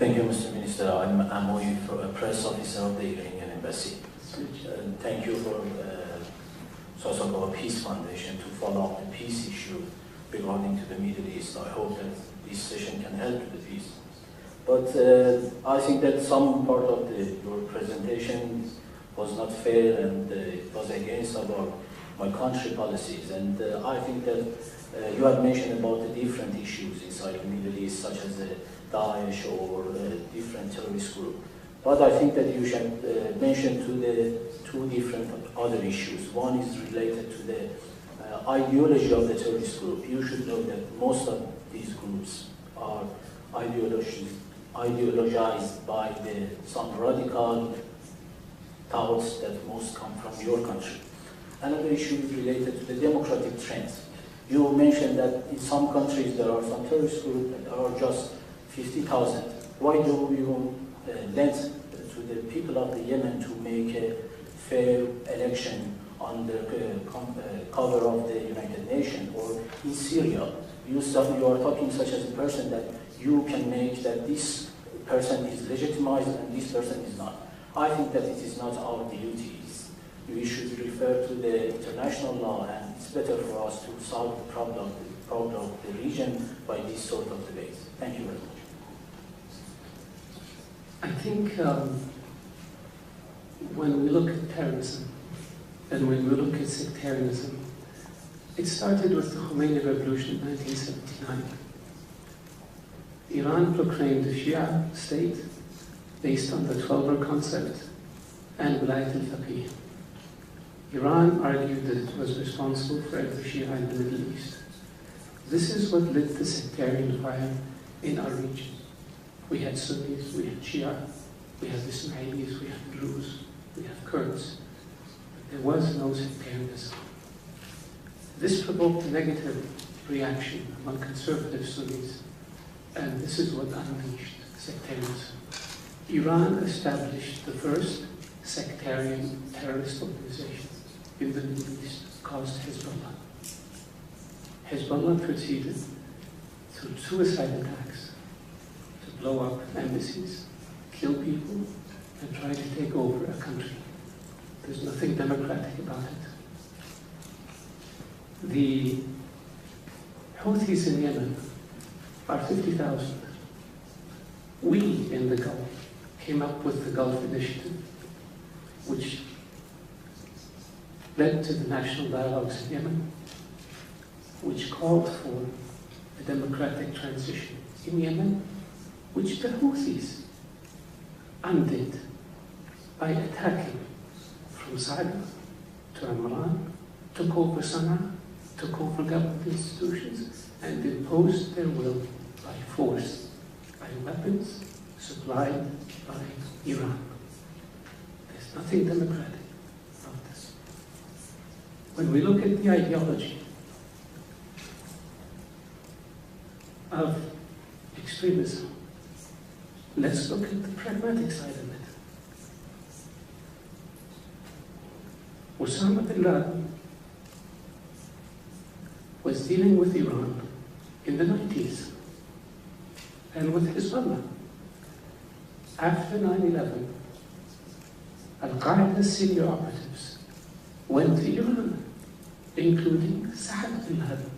Thank you, Mr. Minister. I'm Amoy, a press officer of the Iranian Embassy. Thank you for Sosakova Peace Foundation to follow up the peace issue regarding to the Middle East. I hope that this session can help to the peace. But I think that some part of your presentation was not fair and it was against my country policies. And I think that you have mentioned about the different issues inside the Middle East, such as Daesh or different terrorist group. But I think that you should mention the two different other issues. One is related to the ideology of the terrorist group. You should know that most of these groups are ideologized by some radical thoughts that most come from your country. Another issue is related to the democratic trends. You mentioned that in some countries there are some terrorist groups that are just 50,000. Why do you let to the people of the Yemen to make a fair election on the cover of the United Nations? Or in Syria, you are talking such as a person that you can make that this person is legitimized and this person is not. I think that it is not our duties. We should refer to the international law, and it's better for us to solve the problem of the region by this sort of debates. Thank you very much. I think when we look at terrorism and when we look at sectarianism, it started with the Khomeini Revolution in 1979. Iran proclaimed a Shia state based on the Twelver concept and Wilayat al-Faqih. Iran argued that it was responsible for every Shia in the Middle East. This is what lit the sectarian fire in our region. We had Sunnis, we had Shia, we had Ismailis, we had Druze, we had Kurds. But there was no sectarianism. This provoked a negative reaction among conservative Sunnis, and this is what unleashed sectarianism. Iran established the first sectarian terrorist organization in the Middle East called Hezbollah. Hezbollah proceeded through suicide attacks to blow up embassies, kill people, and try to take over a country. There's nothing democratic about it. The Houthis in Yemen are 50,000. We in the Gulf came up with the Gulf Initiative, which led to the national dialogues in Yemen, which called for a democratic transition in Yemen, which the Houthis undid by attacking from Sa'da to Amman, took over Sana'a, took over government institutions, and imposed their will by force, by weapons supplied by Iran. There's nothing democratic about this. When we look at the ideology of extremism, let's look at the pragmatic side of it. Osama bin Laden was dealing with Iran in the 90s and with Hezbollah. After 9/11, Al-Qaeda's senior operatives went to Iran, including Saad bin Laden.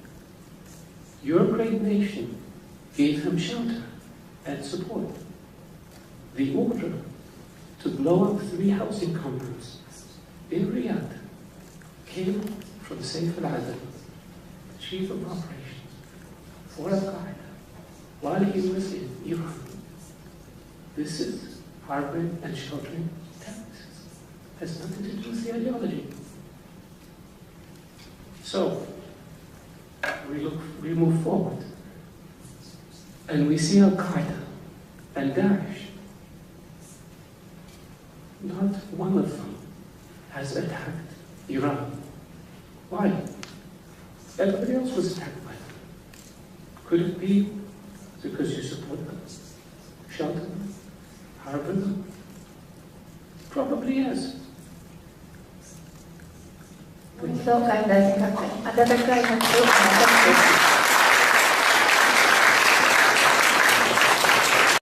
Your great nation gave him shelter and support. The order to blow up 3 housing compounds in Riyadh came from Saif al-Adil, the chief of operations for Al-Qaeda, while he was in Iran. This is harboring and sheltering terrorists. It has nothing to do with the ideology. So, we move forward, and we see Al-Qaeda and Daesh. Not one of them has attacked Iran. Why? Everybody else was attacked by them. Could it be because you support them, shelter them, harbor them? Probably yes. So kind of,